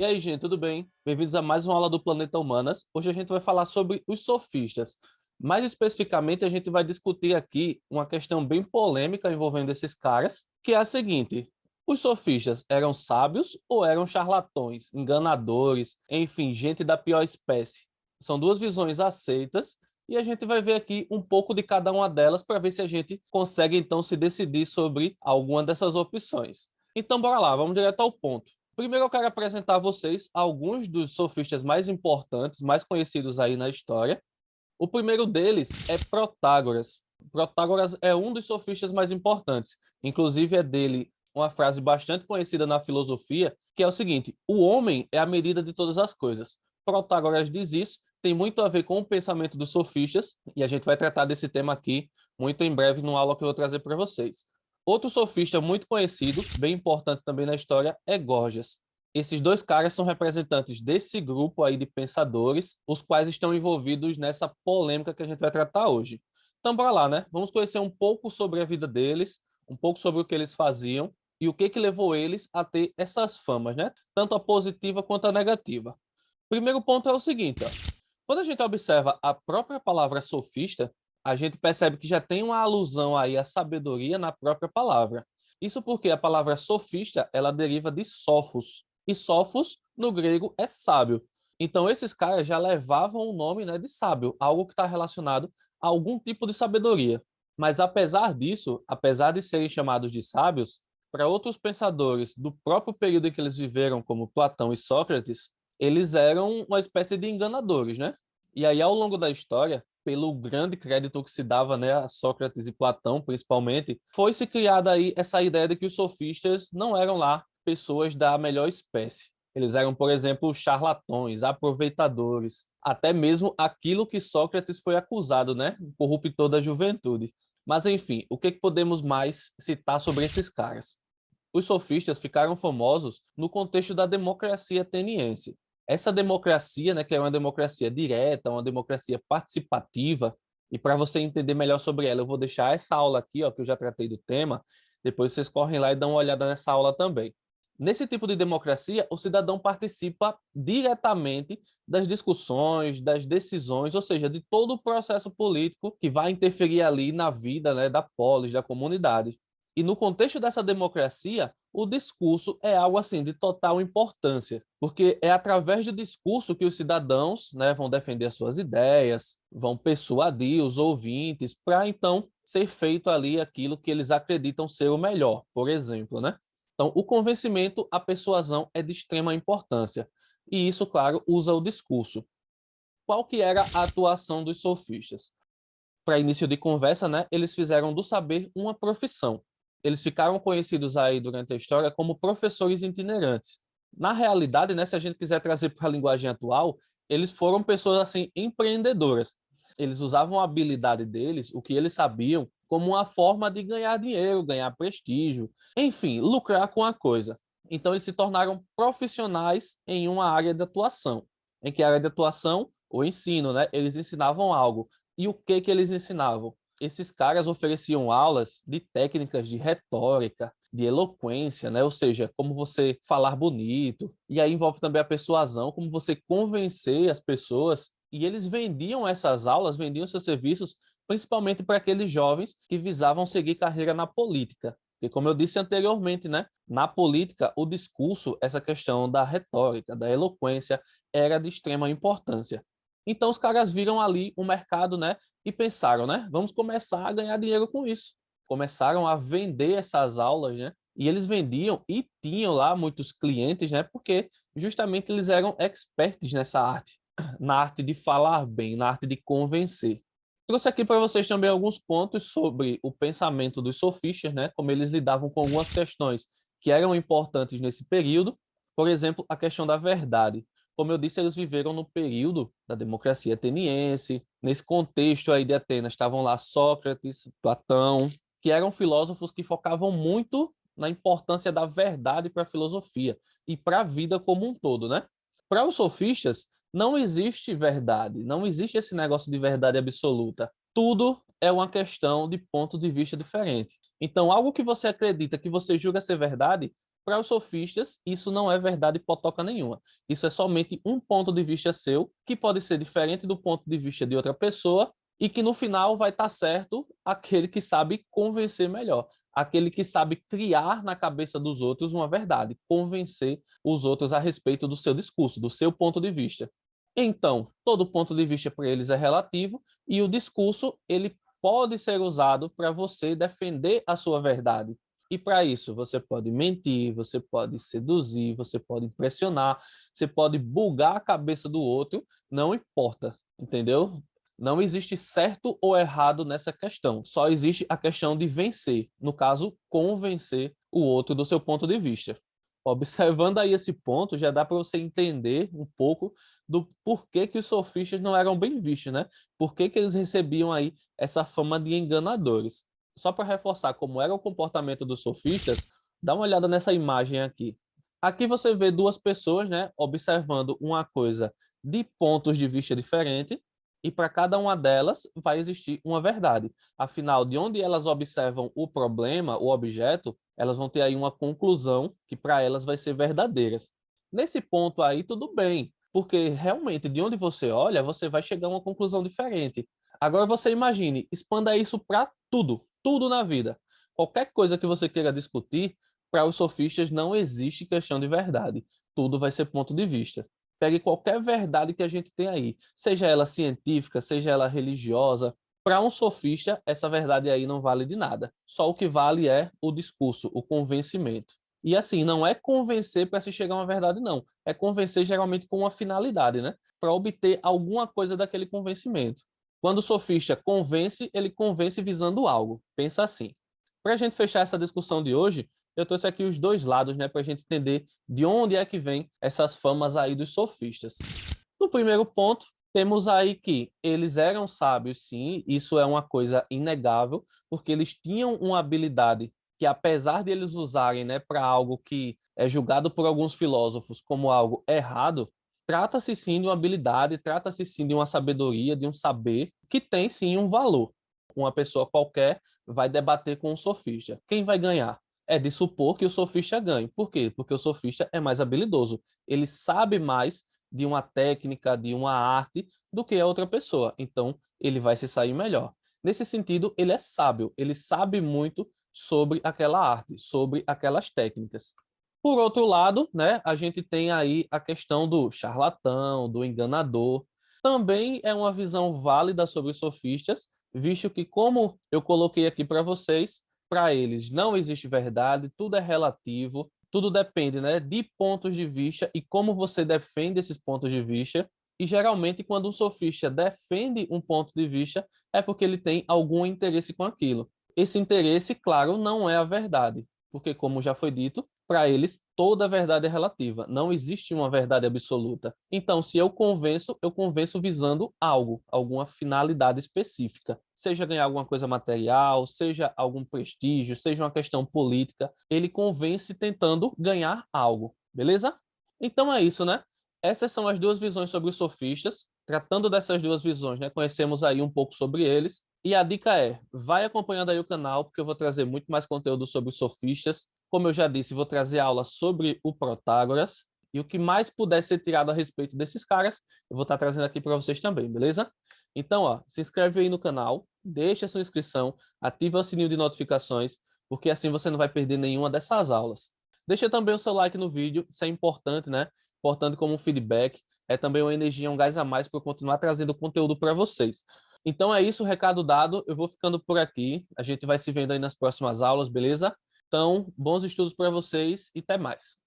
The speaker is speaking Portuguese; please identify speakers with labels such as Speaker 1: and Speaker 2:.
Speaker 1: E aí, gente, tudo bem? Bem-vindos a mais uma aula do Planeta Humanas. Hoje a gente vai falar sobre os sofistas. Mais especificamente, a gente vai discutir aqui uma questão bem polêmica envolvendo esses caras, que é a seguinte: os sofistas eram sábios ou eram charlatões, enganadores, enfim, gente da pior espécie? São duas visões aceitas e a gente vai ver aqui um pouco de cada uma delas para ver se a gente consegue então se decidir sobre alguma dessas opções. Então, bora lá, vamos direto ao ponto. Primeiro eu quero apresentar a vocês alguns dos sofistas mais importantes, mais conhecidos aí na história. O primeiro deles é Protágoras. Protágoras é um dos sofistas mais importantes. Inclusive é dele uma frase bastante conhecida na filosofia, que é o seguinte: o homem é a medida de todas as coisas. Protágoras diz isso, tem muito a ver com o pensamento dos sofistas, e a gente vai tratar desse tema aqui muito em breve numa aula que eu vou trazer para vocês. Outro sofista muito conhecido, bem importante também na história, é Gorgias. Esses dois caras são representantes desse grupo aí de pensadores, os quais estão envolvidos nessa polêmica que a gente vai tratar hoje. Então, bora lá, né? Vamos conhecer um pouco sobre a vida deles, um pouco sobre o que eles faziam e o que levou eles a ter essas famas, né? Tanto a positiva quanto a negativa. Primeiro ponto é o seguinte, ó. Quando a gente observa a própria palavra sofista, a gente percebe que já tem uma alusão aí à sabedoria na própria palavra. Isso porque a palavra sofista, ela deriva de sofos, e sofos, no grego, é sábio. Então, esses caras já levavam o nome, né, de sábio, algo que está relacionado a algum tipo de sabedoria. Mas, apesar disso, apesar de serem chamados de sábios, para outros pensadores do próprio período em que eles viveram, como Platão e Sócrates, eles eram uma espécie de enganadores, né? E aí, ao longo da história, pelo grande crédito que se dava, né, a Sócrates e Platão, principalmente, foi se criada aí essa ideia de que os sofistas não eram lá pessoas da melhor espécie. Eles eram, por exemplo, charlatões, aproveitadores, até mesmo aquilo que Sócrates foi acusado, né, corruptor da juventude. Mas enfim, o que podemos mais citar sobre esses caras? Os sofistas ficaram famosos no contexto da democracia ateniense. Essa democracia, né, que é uma democracia direta, uma democracia participativa, e para você entender melhor sobre ela, eu vou deixar essa aula aqui, ó, que eu já tratei do tema, depois vocês correm lá e dão uma olhada nessa aula também. Nesse tipo de democracia, o cidadão participa diretamente das discussões, das decisões, ou seja, de todo o processo político que vai interferir ali na vida, né, da polis, da comunidade. E no contexto dessa democracia, o discurso é algo assim de total importância, porque é através do discurso que os cidadãos, né, vão defender as suas ideias, vão persuadir os ouvintes para então ser feito ali aquilo que eles acreditam ser o melhor, por exemplo, né? Então, o convencimento, a persuasão é de extrema importância. E isso, claro, usa o discurso. Qual que era a atuação dos sofistas? Para início de conversa, né, eles fizeram do saber uma profissão. Eles ficaram conhecidos aí durante a história como professores itinerantes. Na realidade, né, se a gente quiser trazer para a linguagem atual, eles foram pessoas assim empreendedoras. Eles usavam a habilidade deles, o que eles sabiam, como uma forma de ganhar dinheiro, ganhar prestígio, enfim, lucrar com a coisa. Então eles se tornaram profissionais em uma área de atuação. Em que área de atuação? O ensino, né? Eles ensinavam algo. E o que eles ensinavam? Esses caras ofereciam aulas de técnicas de retórica, de eloquência, né? Ou seja, como você falar bonito. E aí envolve também a persuasão, como você convencer as pessoas. E eles vendiam essas aulas, vendiam seus serviços, principalmente para aqueles jovens que visavam seguir carreira na política. E como eu disse anteriormente, né? Na política, o discurso, essa questão da retórica, da eloquência, era de extrema importância. Então os caras viram ali o mercado, né? E pensaram, né? Vamos começar a ganhar dinheiro com isso. Começaram a vender essas aulas, né? E eles vendiam e tinham lá muitos clientes, né? Porque justamente eles eram experts nessa arte, na arte de falar bem, na arte de convencer. Trouxe aqui para vocês também alguns pontos sobre o pensamento dos sofistas, né? Como eles lidavam com algumas questões que eram importantes nesse período. Por exemplo, a questão da verdade. Como eu disse, eles viveram no período da democracia ateniense. Nesse contexto aí de Atenas, estavam lá Sócrates, Platão, que eram filósofos que focavam muito na importância da verdade para a filosofia e para a vida como um todo, né? Para os sofistas, não existe verdade, não existe esse negócio de verdade absoluta. Tudo é uma questão de ponto de vista diferente. Então, algo que você acredita, que você julga ser verdade, Para os sofistas, isso não é verdade potoca nenhuma. Isso é somente um ponto de vista seu, que pode ser diferente do ponto de vista de outra pessoa, e que no final vai estar certo aquele que sabe convencer melhor, aquele que sabe criar na cabeça dos outros uma verdade, convencer os outros a respeito do seu discurso, do seu ponto de vista. Então, todo ponto de vista para eles é relativo e o discurso ele pode ser usado para você defender a sua verdade. E para isso, você pode mentir, você pode seduzir, você pode impressionar, você pode bugar a cabeça do outro, não importa, entendeu? Não existe certo ou errado nessa questão. Só existe a questão de vencer, no caso, convencer o outro do seu ponto de vista. Observando aí esse ponto, já dá para você entender um pouco do porquê que os sofistas não eram bem vistos, né? Por que eles recebiam aí essa fama de enganadores. Só para reforçar como era o comportamento dos sofistas, dá uma olhada nessa imagem aqui. Aqui você vê duas pessoas, né, observando uma coisa de pontos de vista diferentes, e para cada uma delas vai existir uma verdade. Afinal, de onde elas observam o problema, o objeto, elas vão ter aí uma conclusão que para elas vai ser verdadeira. Nesse ponto aí, tudo bem, porque realmente de onde você olha, você vai chegar a uma conclusão diferente. Agora você imagine, expanda isso para tudo, tudo na vida. Qualquer coisa que você queira discutir, para os sofistas não existe questão de verdade. Tudo vai ser ponto de vista. Pegue qualquer verdade que a gente tem aí, seja ela científica, seja ela religiosa. Para um sofista, essa verdade aí não vale de nada. Só o que vale é o discurso, o convencimento. E assim, não é convencer para se chegar a uma verdade, não. É convencer geralmente com uma finalidade, né? Para obter alguma coisa daquele convencimento. Quando o sofista convence, ele convence visando algo. Pensa assim. Para a gente fechar essa discussão de hoje, eu trouxe aqui os dois lados, né, para a gente entender de onde é que vem essas famas aí dos sofistas. No primeiro ponto, temos aí que eles eram sábios, sim, isso é uma coisa inegável, porque eles tinham uma habilidade que, apesar de eles usarem, né, para algo que é julgado por alguns filósofos como algo errado, trata-se sim de uma habilidade, trata-se sim de uma sabedoria, de um saber que tem sim um valor. Uma pessoa qualquer vai debater com um sofista. Quem vai ganhar? É de supor que o sofista ganhe. Por quê? Porque o sofista é mais habilidoso. Ele sabe mais de uma técnica, de uma arte, do que a outra pessoa. Então, ele vai se sair melhor. Nesse sentido, ele é sábio. Ele sabe muito sobre aquela arte, sobre aquelas técnicas. Por outro lado, né, a gente tem aí a questão do charlatão, do enganador. Também é uma visão válida sobre os sofistas, visto que, como eu coloquei aqui para vocês, para eles não existe verdade, tudo é relativo, tudo depende, né, de pontos de vista e como você defende esses pontos de vista. E geralmente, quando um sofista defende um ponto de vista, é porque ele tem algum interesse com aquilo. Esse interesse, claro, não é a verdade, porque, como já foi dito, para eles toda verdade é relativa, não existe uma verdade absoluta. Então, se eu convenço visando algo, alguma finalidade específica, seja ganhar alguma coisa material, seja algum prestígio, seja uma questão política, ele convence tentando ganhar algo, beleza? Então é isso, né? Essas são as duas visões sobre os sofistas. Tratando dessas duas visões, né, conhecemos aí um pouco sobre eles. E a dica é, vai acompanhando aí o canal, porque eu vou trazer muito mais conteúdo sobre os sofistas. Como eu já disse, vou trazer aula sobre o Protágoras. E o que mais puder ser tirado a respeito desses caras, eu vou estar trazendo aqui para vocês também, beleza? Então, ó, se inscreve aí no canal, deixa a sua inscrição, ativa o sininho de notificações, porque assim você não vai perder nenhuma dessas aulas. Deixa também o seu like no vídeo, isso é importante, né? Importante como um feedback. É também uma energia, um gás a mais para eu continuar trazendo conteúdo para vocês. Então é isso, recado dado. Eu vou ficando por aqui. A gente vai se vendo aí nas próximas aulas, beleza? Então, bons estudos para vocês e até mais.